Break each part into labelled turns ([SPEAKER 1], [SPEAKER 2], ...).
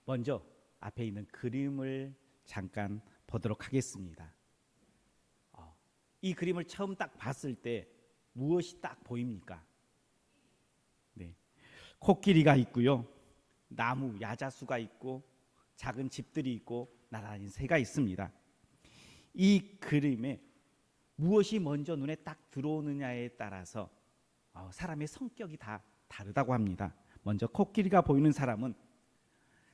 [SPEAKER 1] 먼저 앞에 있는 그림을 잠깐 보도록 하겠습니다. 이 그림을 처음 딱 봤을 때 무엇이 딱 보입니까? 네, 코끼리가 있고요, 나무 야자수가 있고 작은 집들이 있고 나란히 새가 있습니다. 이 그림에 무엇이 먼저 눈에 딱 들어오느냐에 따라서 사람의 성격이 다 다르다고 합니다. 먼저 코끼리가 보이는 사람은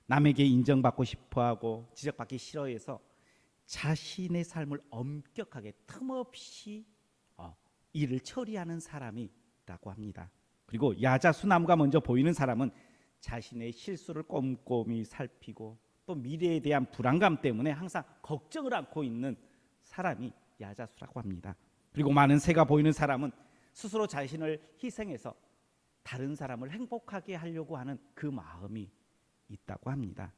[SPEAKER 1] 남에게 인정받고 싶어하고 지적받기 싫어해서 자신의 삶을 엄격하게 틈없이 일을 처리하는 사람이라고 합니다. 그리고 야자수나무가 먼저 보이는 사람은 자신의 실수를 꼼꼼히 살피고 또 미래에 대한 불안감 때문에 항상 걱정을 안고 있는 사람이 야자수라고 합니다. 그리고 많은 새가 보이는 사람은 스스로 자신을 희생해서 다른 사람을 행복하게 하려고 하는 그 마음이 있다고 합니다.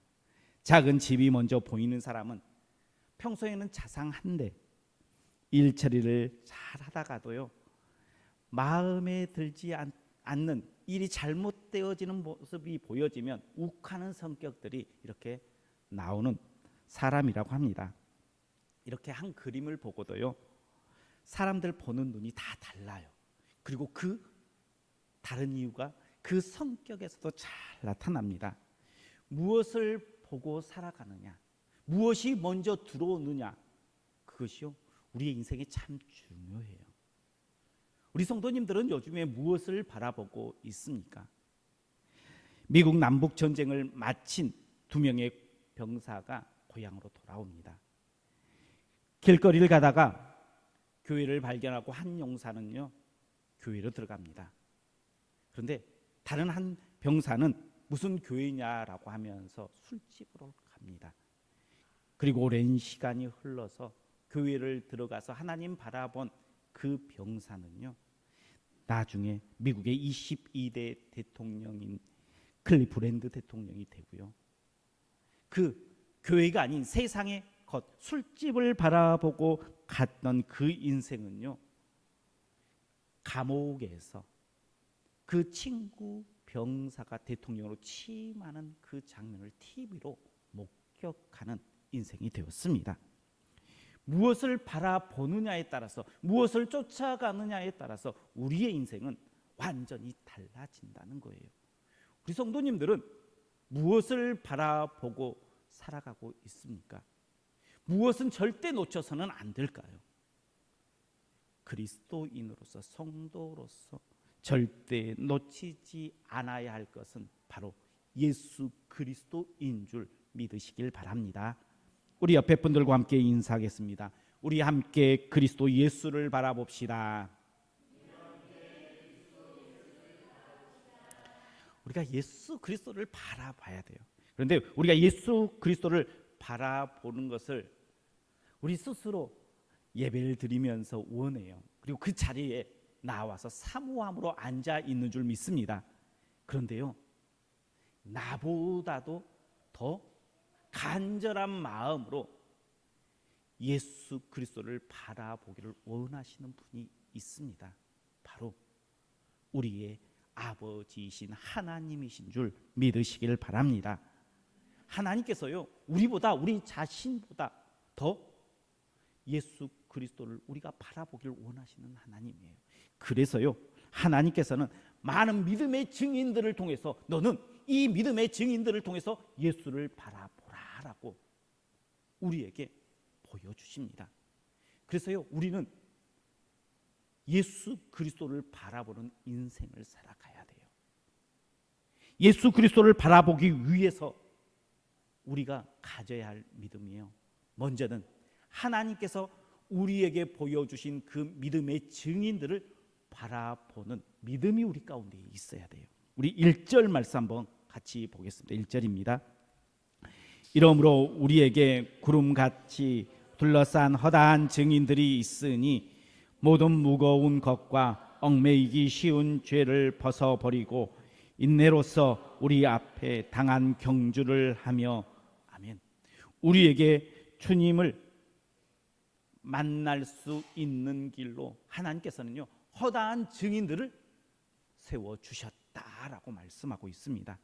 [SPEAKER 1] 작은 집이 먼저 보이는 사람은 평소에는 자상한데 일 처리를 잘 하다가도요, 마음에 들지 않는 일이 잘못되어지는 모습이 보여지면 욱하는 성격들이 이렇게 나오는 사람이라고 합니다. 이렇게 한 그림을 보고도요, 사람들 보는 눈이 다 달라요. 그리고 그 다른 이유가 그 성격에서도 잘 나타납니다. 무엇을 보고 살아가느냐, 무엇이 먼저 들어오느냐, 그것이요 우리의 인생에 참 중요해요. 우리 성도님들은 요즘에 무엇을 바라보고 있습니까? 미국 남북 전쟁을 마친 2명의 병사가 고향으로 돌아옵니다. 길거리를 가다가 교회를 발견하고 한 용사는요 교회로 들어갑니다. 그런데 다른 한 병사는 무슨 교회냐라고 하면서 술집으로 갑니다. 그리고 오랜 시간이 흘러서 교회를 들어가서 하나님 바라본 그 병사는요, 나중에 미국의 22대 대통령인 클리프랜드 대통령이 되고요, 그 교회가 아닌 세상의 것, 술집을 바라보고 갔던 그 인생은요, 감옥에서 그 친구 병사가 대통령으로 취임하는 그 장면을 TV로 목격하는 인생이 되었습니다. 무엇을 바라보느냐에 따라서, 무엇을 쫓아가느냐에 따라서 우리의 인생은 완전히 달라진다는 거예요. 우리 성도님들은 무엇을 바라보고 살아가고 있습니까? 무엇은 절대 놓쳐서는 안 될까요? 그리스도인으로서, 성도로서 절대 놓치지 않아야 할 것은 바로 예수 그리스도인 줄 믿으시길 바랍니다. 우리 옆에 분들과 함께 인사하겠습니다. 우리 함께 그리스도 예수를 바라봅시다. 우리가 예수 그리스도를 바라봐야 돼요. 그런데 우리가 예수 그리스도를 바라보는 것을 우리 스스로 예배를 드리면서 원해요. 그리고 그 자리에 나와서 사모함으로 앉아 있는 줄 믿습니다. 그런데요, 나보다도 더 간절한 마음으로 예수 그리스도를 바라보기를 원하시는 분이 있습니다. 바로 우리의 아버지이신 하나님이신 줄 믿으시길 바랍니다. 하나님께서요, 우리보다, 우리 자신보다 더 예수 그리스도를 우리가 바라보기를 원하시는 하나님이에요. 그래서요, 하나님께서는 많은 믿음의 증인들을 통해서 너는 이 믿음의 증인들을 통해서 예수를 바라보라라고 우리에게 보여주십니다. 그래서요, 우리는 예수 그리스도를 바라보는 인생을 살아가야 돼요. 예수 그리스도를 바라보기 위해서 우리가 가져야 할 믿음이에요. 먼저는 하나님께서 우리에게 보여주신 그 믿음의 증인들을 바라보는 믿음이 우리 가운데 있어야 돼요. 우리 1절 말씀 한번 같이 보겠습니다. 1절입니다. 이러므로 우리에게 구름같이 둘러싼 허다한 증인들이 있으니 모든 무거운 것과 얽매이기 쉬운 죄를 벗어버리고 인내로서 우리 앞에 당한 경주를 하며, 아멘. 우리에게 주님을 만날 수 있는 길로 하나님께서는요, 허다한 증인들을 세워주셨다라고 말씀하고 있습니다.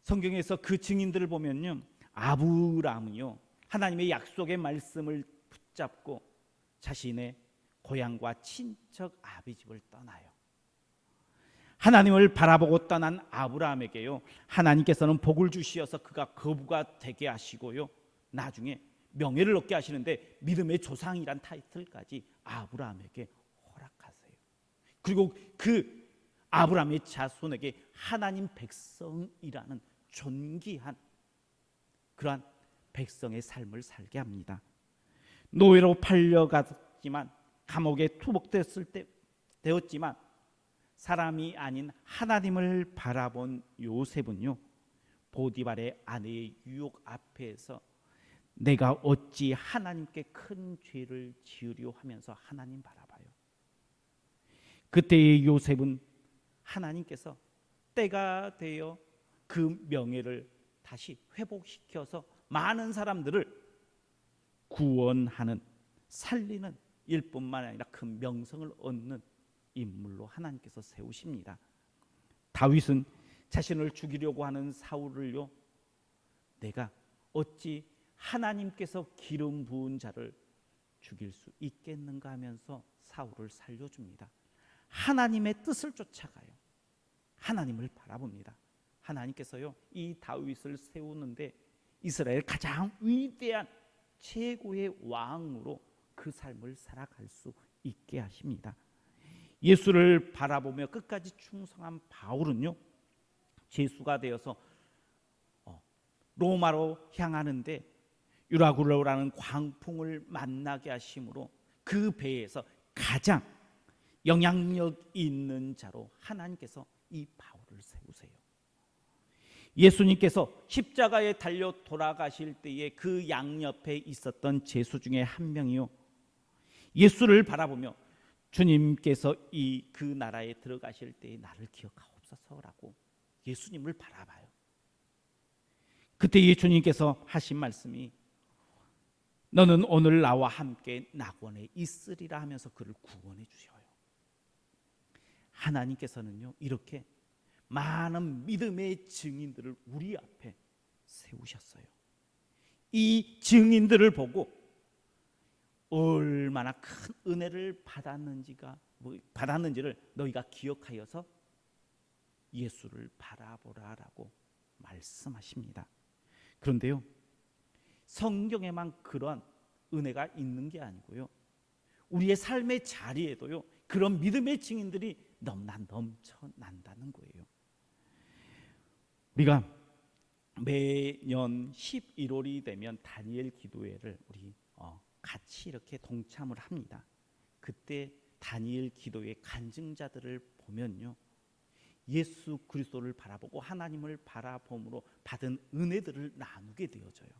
[SPEAKER 1] 성경에서 그 증인들을 보면요, 아브라함은요 하나님의 약속의 말씀을 붙잡고 자신의 고향과 친척 아비집을 떠나요. 하나님을 바라보고 떠난 아브라함에게요 하나님께서는 복을 주시어서 그가 거부가 되게 하시고요, 나중에 명예를 얻게 하시는데 믿음의 조상이란 타이틀까지 아브라함에게 허락하세요. 그리고 그 아브라함의 자손에게 하나님 백성이라는 존귀한 그러한 백성의 삶을 살게 합니다. 노예로 팔려갔지만 감옥에 되었지만 사람이 아닌 하나님을 바라본 요셉은요 보디발의 아내의 유혹 앞에서 내가 어찌 하나님께 큰 죄를 지으려 하면서 하나님 바라봐요. 그때의 요셉은 하나님께서 때가 되어 그 명예를 다시 회복시켜서 많은 사람들을 구원하는 살리는 일뿐만 아니라 그 명성을 얻는 인물로 하나님께서 세우십니다. 다윗은 자신을 죽이려고 하는 사울을요 내가 어찌 하나님께서 기름 부은 자를 죽일 수 있겠는가 하면서 사울을 살려줍니다. 하나님의 뜻을 쫓아가요. 하나님을 바라봅니다. 하나님께서요 이 다윗을 세우는데 이스라엘 가장 위대한 최고의 왕으로 그 삶을 살아갈 수 있게 하십니다. 예수를 바라보며 끝까지 충성한 바울은요 죄수가 되어서 로마로 향하는데 유라굴로라는 광풍을 만나게 하심으로 그 배에서 가장 영향력 있는 자로 하나님께서 이 바울을 세우세요. 예수님께서 십자가에 달려 돌아가실 때에 그 양옆에 있었던 죄수 중에 한 명이요 예수를 바라보며 주님께서 그 나라에 들어가실 때에 나를 기억하옵소서라고 예수님을 바라봐요. 그때 예수님께서 하신 말씀이 너는 오늘 나와 함께 낙원에 있으리라 하면서 그를 구원해 주셔요. 하나님께서는요 이렇게 많은 믿음의 증인들을 우리 앞에 세우셨어요. 이 증인들을 보고 얼마나 큰 은혜를 받았는지를 너희가 기억하여서 예수를 바라보라라고 말씀하십니다. 그런데요 성경에만 그런 은혜가 있는 게 아니고요 우리의 삶의 자리에도요 그런 믿음의 증인들이 너무나 넘쳐난다는 거예요. 우리가 매년 11월이 되면 다니엘 기도회를 우리 같이 이렇게 동참을 합니다. 그때 다니엘 기도회 간증자들을 보면요 예수 그리스도를 바라보고 하나님을 바라봄으로 받은 은혜들을 나누게 되어져요.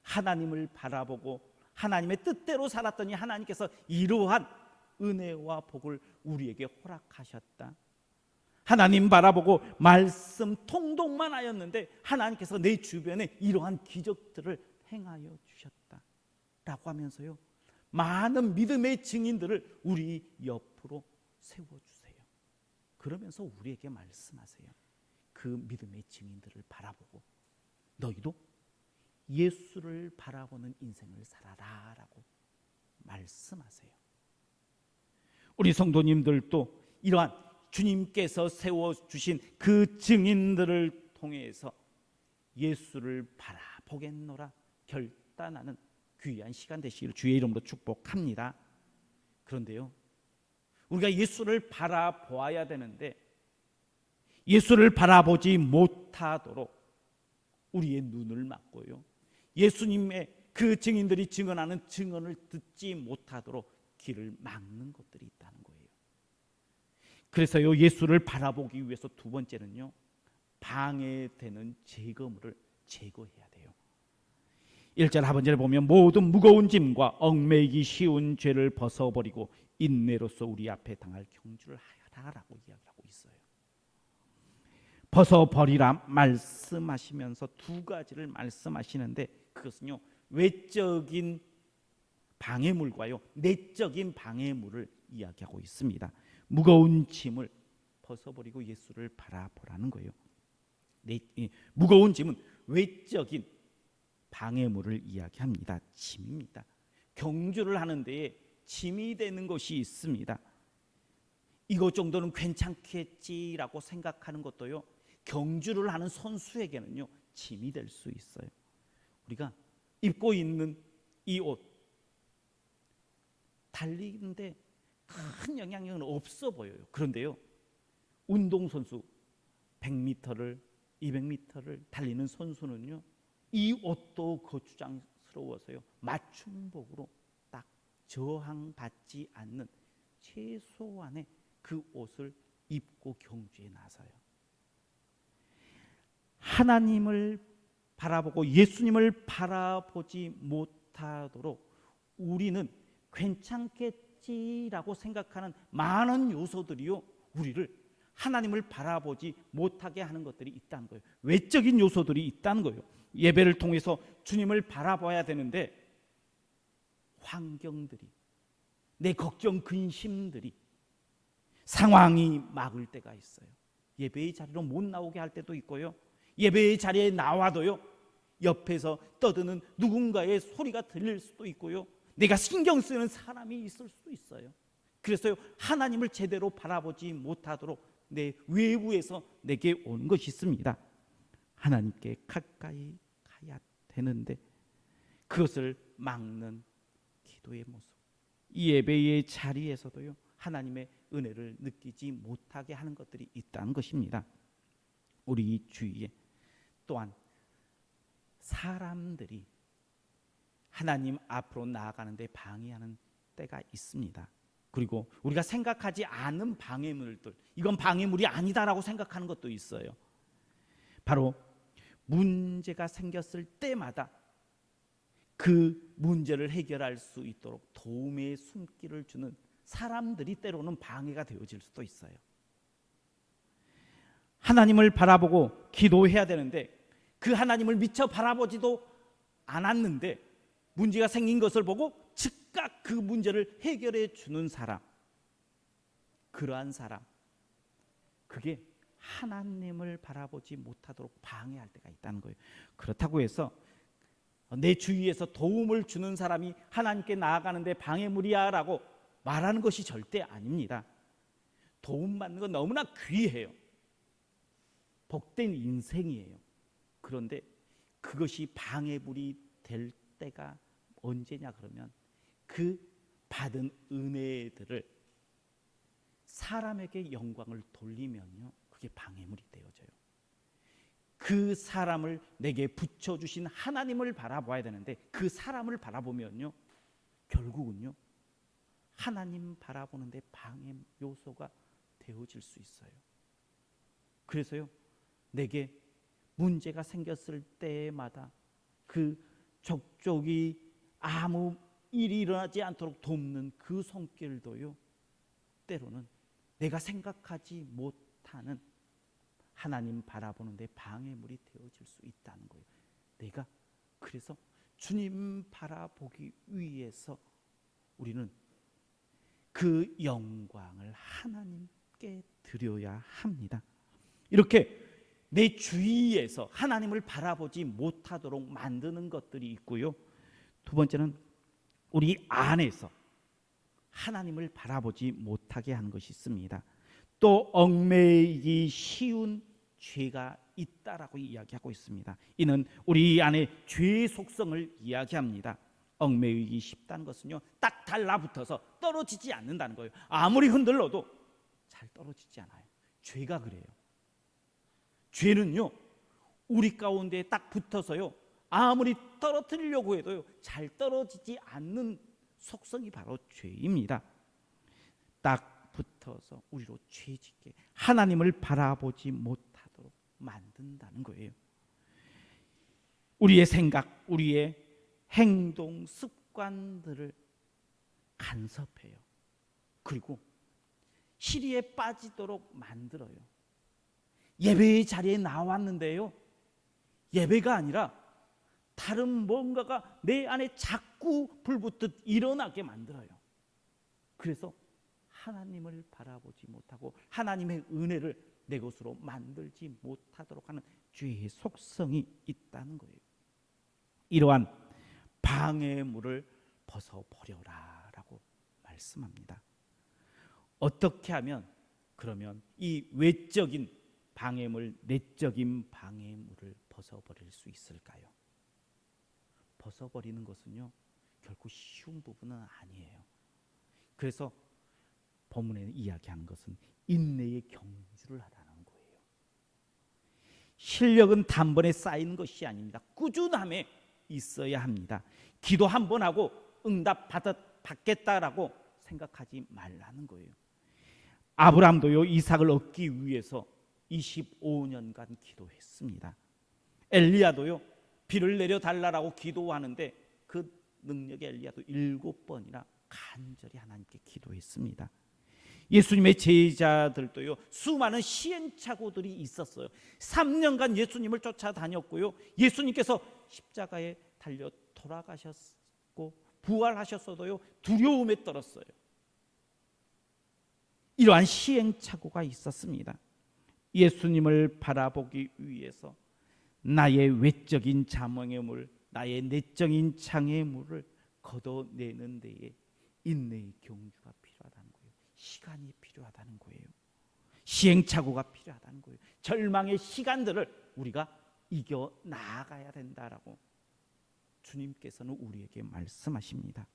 [SPEAKER 1] 하나님을 바라보고 하나님의 뜻대로 살았더니 하나님께서 이러한 은혜와 복을 우리에게 허락하셨다. 하나님 바라보고 말씀 통독만 하였는데 하나님께서 내 주변에 이러한 기적들을 행하여 주셨다 라고 하면서요 많은 믿음의 증인들을 우리 옆으로 세워주세요. 그러면서 우리에게 말씀하세요. 그 믿음의 증인들을 바라보고 너희도 예수를 바라보는 인생을 살아라 라고 말씀하세요. 우리 성도님들도 이러한 주님께서 세워주신 그 증인들을 통해서 예수를 바라보겠노라 결단하는 귀한 시간 되시기를 주의 이름으로 축복합니다. 그런데요 우리가 예수를 바라보아야 되는데 예수를 바라보지 못하도록 우리의 눈을 막고요 예수님의 그 증인들이 증언하는 증언을 듣지 못하도록 길을 막는 것들이 있다는 거예요. 그래서요 예수를 바라보기 위해서 두 번째는요 방해되는 제거물을 제거해야 돼요. 1절 하반절에 보면 모든 무거운 짐과 얽매이기 쉬운 죄를 벗어버리고 인내로서 우리 앞에 당할 경주를 하라라고 이야기하고 있어요. 벗어버리라 말씀하시면서 두 가지를 말씀하시는데 그것은요 외적인 방해물과요 내적인 방해물을 이야기하고 있습니다. 무거운 짐을 벗어버리고 예수를 바라보라는 거예요. 무거운 짐은 외적인 방해물을 이야기합니다. 짐입니다. 경주를 하는 데에 짐이 되는 것이 있습니다. 이것 정도는 괜찮겠지라고 생각하는 것도요, 경주를 하는 선수에게는요 짐이 될 수 있어요. 우리가 입고 있는 이 옷, 달리는데 큰 영향력은 없어 보여요. 그런데요, 운동선수 100m를 200m를 달리는 선수는요, 이 옷도 거추장스러워서요 맞춤복으로 딱 저항받지 않는 최소한의 그 옷을 입고 경주에 나서요. 하나님을 바라보고 예수님을 바라보지 못하도록 우리는 괜찮겠지라고 생각하는 많은 요소들이요, 우리를 하나님을 바라보지 못하게 하는 것들이 있다는 거예요. 외적인 요소들이 있다는 거예요. 예배를 통해서 주님을 바라봐야 되는데 환경들이, 내 걱정 근심들이, 상황이 막을 때가 있어요. 예배의 자리로 못 나오게 할 때도 있고요, 예배의 자리에 나와도요 옆에서 떠드는 누군가의 소리가 들릴 수도 있고요, 내가 신경 쓰는 사람이 있을 수도 있어요. 그래서요 하나님을 제대로 바라보지 못하도록 내 외부에서 내게 오는 것이 있습니다. 하나님께 가까이 가야 되는데 그것을 막는 기도의 모습, 이 예배의 자리에서도요 하나님의 은혜를 느끼지 못하게 하는 것들이 있다는 것입니다. 우리 주위에 또한 사람들이 하나님 앞으로 나아가는데 방해하는 때가 있습니다. 그리고 우리가 생각하지 않은 방해물들, 이건 방해물이 아니다라고 생각하는 것도 있어요. 바로 문제가 생겼을 때마다 그 문제를 해결할 수 있도록 도움의 손길을 주는 사람들이 때로는 방해가 되어질 수도 있어요. 하나님을 바라보고 기도해야 되는데 그 하나님을 미처 바라보지도 않았는데 문제가 생긴 것을 보고 즉각 그 문제를 해결해 주는 사람, 그러한 사람, 그게 하나님을 바라보지 못하도록 방해할 때가 있다는 거예요. 그렇다고 해서 내 주위에서 도움을 주는 사람이 하나님께 나아가는데 방해물이야 라고 말하는 것이 절대 아닙니다. 도움받는 건 너무나 귀해요. 복된 인생이에요. 그런데 그것이 방해물이 될 때가 언제냐 그러면 그 받은 은혜들을 사람에게 영광을 돌리면요 그게 방해물이 되어져요. 그 사람을 내게 붙여주신 하나님을 바라봐야 되는데 그 사람을 바라보면요 결국은요 하나님 바라보는데 방해 요소가 되어질 수 있어요. 그래서요 내게 문제가 생겼을 때마다 그 족족이 아무 일이 일어나지 않도록 돕는 그 손길도요 때로는 내가 생각하지 못하는 하나님 바라보는데 방해물이 되어질 수 있다는 거예요. 내가 그래서 주님 바라보기 위해서 우리는 그 영광을 하나님께 드려야 합니다. 이렇게 내 주위에서 하나님을 바라보지 못하도록 만드는 것들이 있고요. 두 번째는 우리 안에서 하나님을 바라보지 못하게 하는 것이 있습니다. 또 얽매이기 쉬운 죄가 있다라고 이야기하고 있습니다. 이는 우리 안에 죄의 속성을 이야기합니다. 얽매이기 쉽다는 것은요 딱 달라붙어서 떨어지지 않는다는 거예요. 아무리 흔들러도 잘 떨어지지 않아요. 죄가 그래요. 죄는요 우리 가운데 딱 붙어서요 아무리 떨어뜨리려고 해도요 잘 떨어지지 않는 속성이 바로 죄입니다. 딱 붙어서 우리로 죄짓게 하나님을 바라보지 못하도록 만든다는 거예요. 우리의 생각, 우리의 행동, 습관들을 간섭해요. 그리고 시리에 빠지도록 만들어요. 예배의 자리에 나왔는데요 예배가 아니라 다른 뭔가가 내 안에 자꾸 불붙듯 일어나게 만들어요. 그래서 하나님을 바라보지 못하고 하나님의 은혜를 내 것으로 만들지 못하도록 하는 죄의 속성이 있다는 거예요. 이러한 방해물을 벗어버려라 라고 말씀합니다. 어떻게 하면 그러면 이 외적인 방해물, 내적인 방해물을 벗어버릴 수 있을까요? 벗어버리는 것은요, 결코 쉬운 부분은 아니에요. 그래서 본문에 이야기한 것은 인내의 경주를 하라는 거예요. 실력은 단번에 쌓이는 것이 아닙니다. 꾸준함에 있어야 합니다. 기도 한 번 하고 응답 받겠다라고 생각하지 말라는 거예요. 아브라함도요, 이삭을 얻기 위해서 25년간 기도했습니다. 엘리야도요, 비를 내려달라고 기도하는데 그 능력의 엘리야도 7번이나 간절히 하나님께 기도했습니다. 예수님의 제자들도요, 수많은 시행착오들이 있었어요. 3년간 예수님을 쫓아다녔고요, 예수님께서 십자가에 달려 돌아가셨고 부활하셨어도요, 두려움에 떨었어요. 이러한 시행착오가 있었습니다. 예수님을 바라보기 위해서 나의 외적인 장애물, 나의 내적인 장애물을 걷어내는 데에 인내의 경주가 필요하다는 거예요. 시간이 필요하다는 거예요. 시행착오가 필요하다는 거예요. 절망의 시간들을 우리가 이겨 나아가야 된다라고 주님께서는 우리에게 말씀하십니다.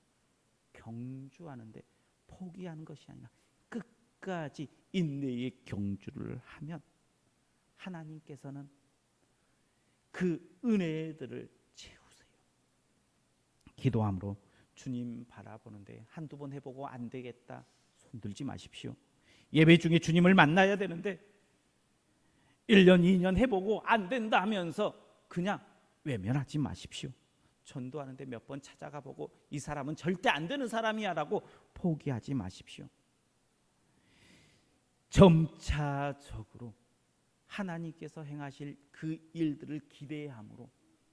[SPEAKER 1] 경주하는데 포기하는 것이 아니라 끝까지 인내의 경주를 하면 하나님께서는 그 은혜들을 채우세요. 기도함으로 주님 바라보는데 한두 번 해보고 안 되겠다 손들지 마십시오. 예배 중에 주님을 만나야 되는데 1년 2년 해보고 안 된다 하면서 그냥 외면하지 마십시오. 전도하는데 몇 번 찾아가 보고 이 사람은 절대 안 되는 사람이야 라고 포기하지 마십시오. 점차적으로 하나님께서 행하실 그 일들을 기대함으로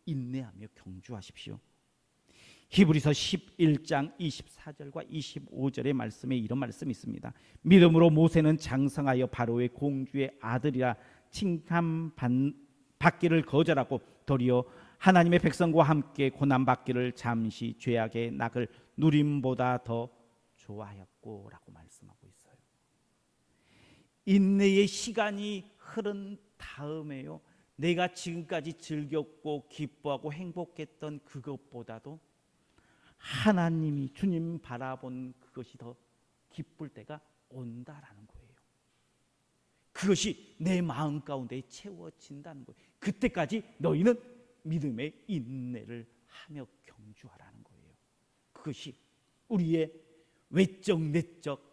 [SPEAKER 1] 인내하며 경주하십시오. 히브리서 11장 24절과 25절의 말씀에 이런 말씀이 있습니다. 믿음으로 모세는 장성하여 바로의 공주의 아들이라 칭함받기를 거절하고 도리어 하나님의 백성과 함께 고난받기를 잠시 죄악의 낙을 누림보다 더 좋아하였고 라고 말씀하고 있어요. 인내의 시간이 흐른 다음에요, 내가 지금까지 즐겼고 기뻐하고 행복했던 그것보다도 하나님이 주님 바라본 그것이 더 기쁠 때가 온다라는 거예요. 그것이 내 마음 가운데 채워진다는 거예요. 그때까지 너희는 믿음의 인내를 하며 경주하라는 거예요. 그것이 우리의 외적 내적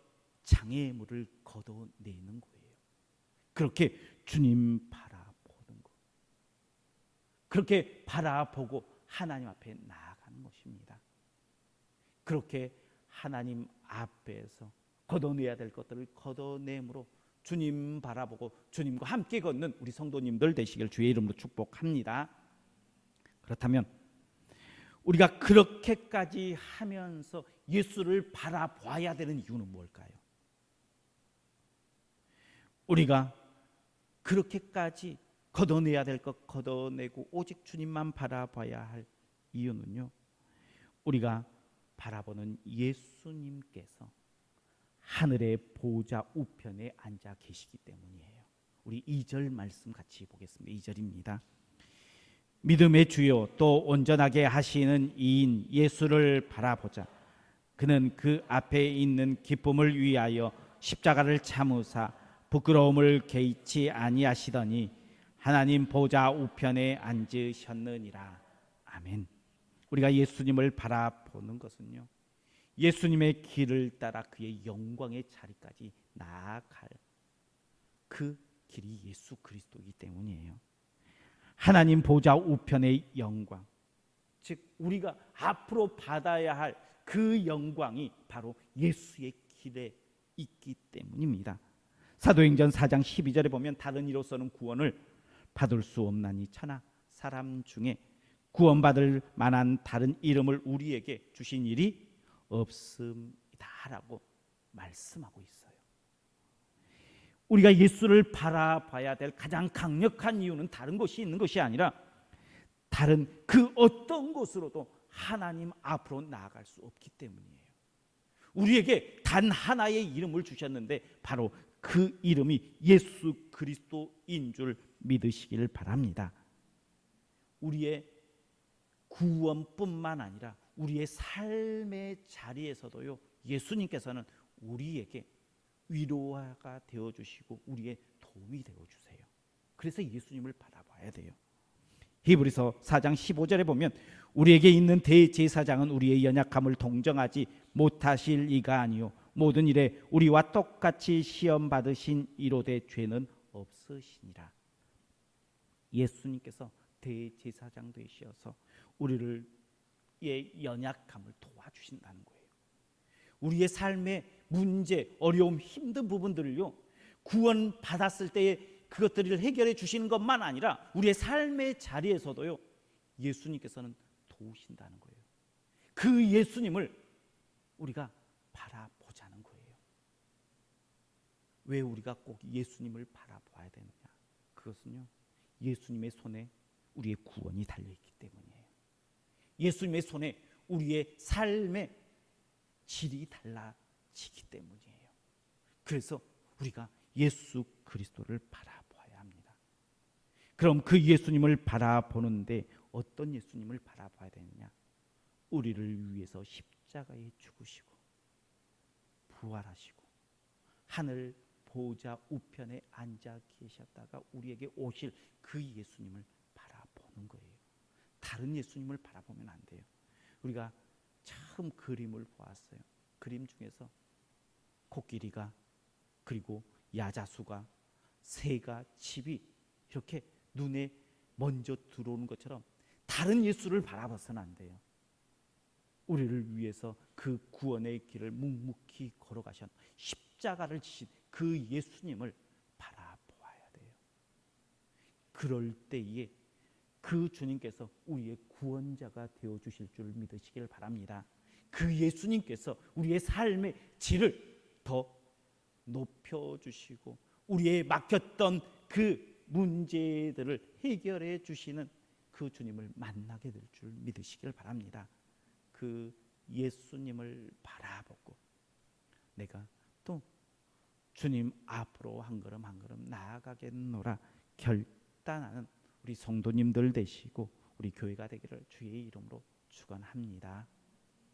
[SPEAKER 1] 장애물을 걷어내는 거예요. 그렇게 주님 바라보는 것, 그렇게 바라보고 하나님 앞에 나아가는 것입니다. 그렇게 하나님 앞에서 걷어내야 될 것들을 걷어내므로 주님 바라보고 주님과 함께 걷는 우리 성도님들 되시길 주의 이름으로 축복합니다. 그렇다면 우리가 그렇게까지 하면서 예수를 바라봐야 되는 이유는 뭘까요? 우리가 그렇게까지 걷어내야 될 것 걷어내고 오직 주님만 바라봐야 할 이유는요, 우리가 바라보는 예수님께서 하늘의 보좌 우편에 앉아 계시기 때문이에요. 우리 2절 말씀 같이 보겠습니다. 2절입니다. 믿음의 주요 또 온전하게 하시는 이인 예수를 바라보자. 그는 그 앞에 있는 기쁨을 위하여 십자가를 참으사 부끄러움을 개의치 아니하시더니 하나님 보좌 우편에 앉으셨느니라. 아멘. 우리가 예수님을 바라보는 것은요, 예수님의 길을 따라 그의 영광의 자리까지 나아갈 그 길이 예수 그리스도이기 때문이에요. 하나님 보좌 우편의 영광, 즉 우리가 앞으로 받아야 할 그 영광이 바로 예수의 길에 있기 때문입니다. 사도행전 4장 12절에 보면 다른 이로서는 구원을 받을 수 없나니 천하 사람 중에 구원받을 만한 다른 이름을 우리에게 주신 일이 없음이다라고 말씀하고 있어요. 우리가 예수를 바라봐야 될 가장 강력한 이유는 다른 것이 있는 것이 아니라 다른 그 어떤 것으로도 하나님 앞으로 나아갈 수 없기 때문이에요. 우리에게 단 하나의 이름을 주셨는데 바로 그 이름이 예수 그리스도인 줄 믿으시기를 바랍니다. 우리의 구원뿐만 아니라 우리의 삶의 자리에서도요, 예수님께서는 우리에게 위로가 되어주시고 우리의 도움이 되어주세요. 그래서 예수님을 바라봐야 돼요. 히브리서 4장 15절에 보면 우리에게 있는 대제사장은 우리의 연약함을 동정하지 못하실 이가 아니요 모든 일에 우리와 똑같이 시험 받으신 이로되 죄는 없으시니라. 예수님께서 대제사장 되셔서 우리의 연약함을 도와주신다는 거예요. 우리의 삶의 문제, 어려움, 힘든 부분들을요, 구원 받았을 때에 그것들을 해결해 주시는 것만 아니라 우리의 삶의 자리에서도요, 예수님께서는 도우신다는 거예요. 그 예수님을 우리가 바라보자는 거예요. 왜 우리가 꼭 예수님을 바라봐야 되느냐? 그것은요, 예수님의 손에 우리의 구원이 달려있기 때문이에요. 예수님의 손에 우리의 삶의 질이 달라지기 때문이에요. 그래서 우리가 예수 그리스도를 바라봐야 합니다. 그럼 그 예수님을 바라보는데 어떤 예수님을 바라봐야 되느냐? 우리를 위해서 십자가에 죽으시고 부활하시고 하늘 보좌 우편에 앉아 계셨다가 우리에게 오실 그 예수님을 바라보는 거예요. 다른 예수님을 바라보면 안 돼요. 우리가 처음 그림을 보았어요. 그림 중에서 코끼리가, 그리고 야자수가, 새가, 집이 이렇게 눈에 먼저 들어오는 것처럼 다른 예수를 바라봐서는 안 돼요. 우리를 위해서 그 구원의 길을 묵묵히 걸어가신 십자가를 지신 그 예수님을 바라보아야 돼요. 그럴 때에 그 주님께서 우리의 구원자가 되어주실 줄 믿으시길 바랍니다. 그 예수님께서 우리의 삶의 질을 더 높여주시고 우리의 막혔던 그 문제들을 해결해 주시는 그 주님을 만나게 될 줄 믿으시길 바랍니다. 그 예수님을 바라보고 내가 또 주님 앞으로 한 걸음 한 걸음 나아가겠노라 결단하는 우리 성도님들 되시고 우리 교회가 되기를 주의 이름으로 축원합니다.